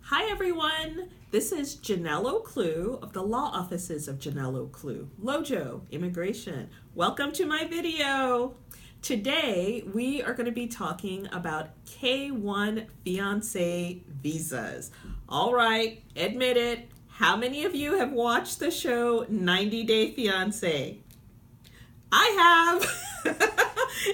Hi everyone, this is Jonelle Ocloo of the Law Offices of Jonelle Ocloo, Lojo Immigration. Welcome to my video. Today we are going to be talking about K-1 fiancé visas. All right, admit it. How many of you have watched the show 90 Day Fiancé? I have.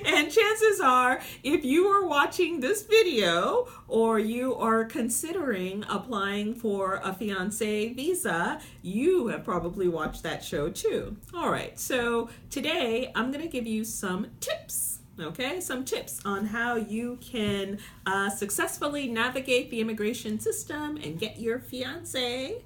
And chances are, if you are watching this video or you are considering applying for a fiancé visa, you have probably watched that show too. All right, so today I'm going to give you some tips. Okay, some tips on how you can successfully navigate the immigration system and get your fiancé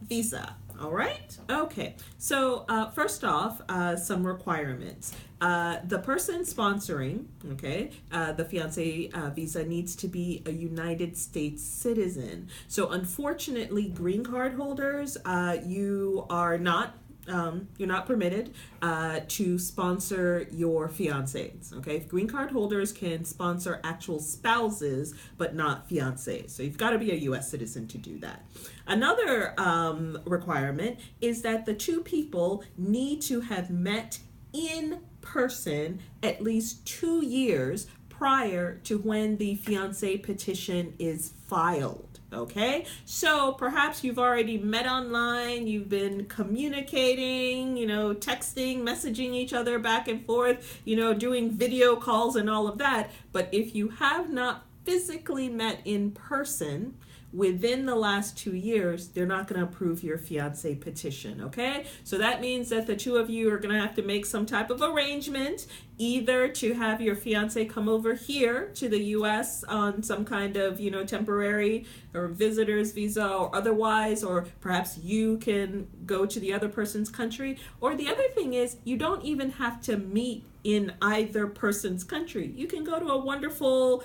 visa. All right. Okay. So first off, some requirements. The person sponsoring, okay, the fiancé visa needs to be a United States citizen. So unfortunately, green card holders, you are not. You're not permitted to sponsor your fiancés, okay? Green card holders can sponsor actual spouses, but not fiancés. So you've got to be a U.S. citizen to do that. Another requirement is that the two people need to have met in person at least 2 years prior to when the fiancé petition is filed. Okay, so perhaps you've already met online, you've been communicating, texting, messaging each other back and forth, doing video calls and all of that. But if you have not physically met in person within the last 2 years, they're not going to approve your fiancé petition, okay? So that means that the two of you are going to have to make some type of arrangement, either to have your fiancé come over here to the U.S. on some kind of, temporary or visitor's visa or otherwise, or perhaps you can go to the other person's country. Or the other thing is, you don't even have to meet in either person's country. You can go to a wonderful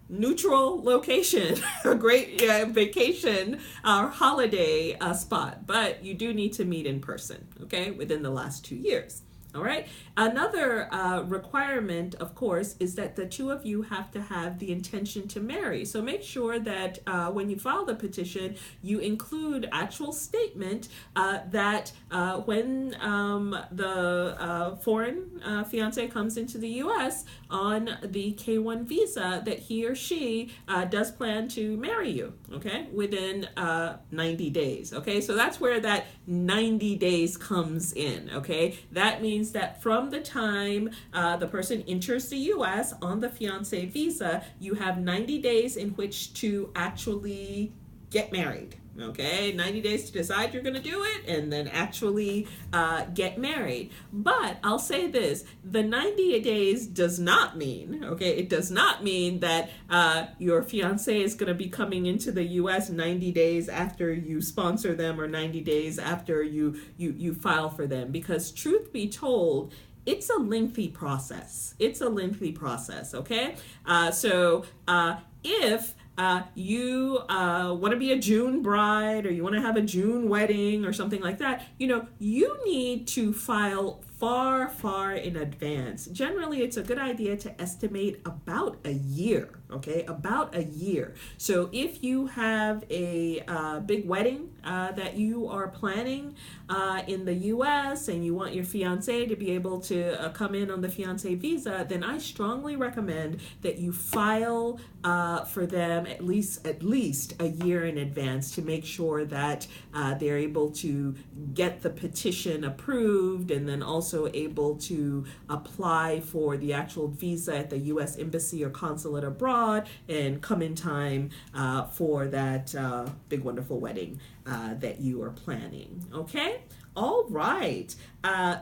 neutral location, a great vacation or holiday spot, but you do need to meet in person, okay, within the last 2 years. All right. Another requirement, of course, is that the two of you have to have the intention to marry. So make sure that when you file the petition, you include actual statement that when the foreign fiancé comes into the U.S. on the K-1 visa, that he or she does plan to marry you, okay, within 90 days. Okay, so that's where that 90 days comes in, okay? That means that from the time the person enters the U.S. on the fiancé visa, you have 90 days in which to actually get married. Okay, 90 days to decide you're going to do it and then actually get married. But I'll say this, the 90 days does not mean, okay, it does not mean that your fiancé is going to be coming into the U.S. 90 days after you sponsor them or 90 days after you file for them. Because truth be told, it's a lengthy process. It's a lengthy process, okay? So if you want to be a June bride or you want to have a June wedding or something like that, you need to file far in advance. Generally, it's a good idea to estimate about a year, okay? About a year. So if you have a big wedding that you are planning in the U.S. and you want your fiancé to be able to come in on the fiancé visa, then I strongly recommend that you file for them at least a year in advance to make sure that they're able to get the petition approved and then also able to apply for the actual visa at the U.S. Embassy or consulate abroad and come in time for that big wonderful wedding that you are planning. Okay? All right.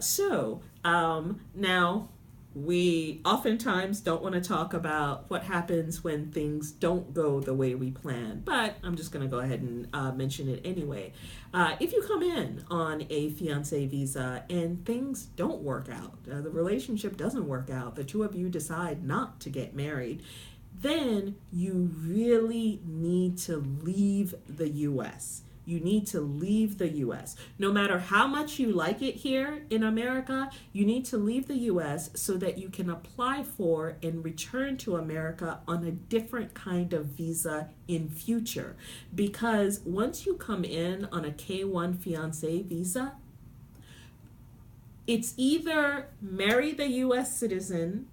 So now we oftentimes don't want to talk about what happens when things don't go the way we plan, but I'm just going to go ahead and mention it anyway. If you come in on a fiancé visa and things don't work out, the relationship doesn't work out, the two of you decide not to get married, then you really need to leave the U.S. you need to leave the U.S. No matter how much you like it here in America, you need to leave the U.S. so that you can apply for and return to America on a different kind of visa in future. Because once you come in on a K-1 fiancé visa, it's either marry the U.S. citizen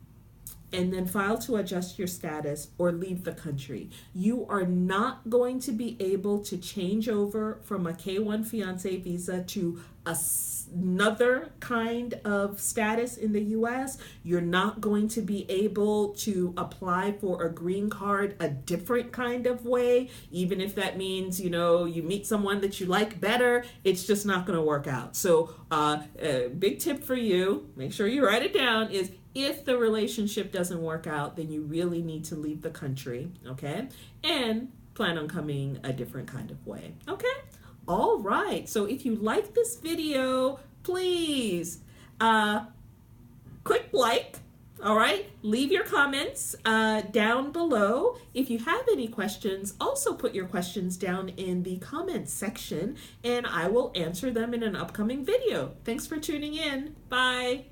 and then file to adjust your status or leave the country. You are not going to be able to change over from a K-1 fiancé visa to another kind of status in the U.S. You're not going to be able to apply for a green card a different kind of way, even if that means, you meet someone that you like better. It's just not going to work out. So a big tip for you, make sure you write it down, is if the relationship doesn't work out, then you really need to leave the country, okay? And plan on coming a different kind of way, okay? All right, so if you like this video, please click like, all right? Leave your comments down below. If you have any questions, also put your questions down in the comments section, and I will answer them in an upcoming video. Thanks for tuning in. Bye.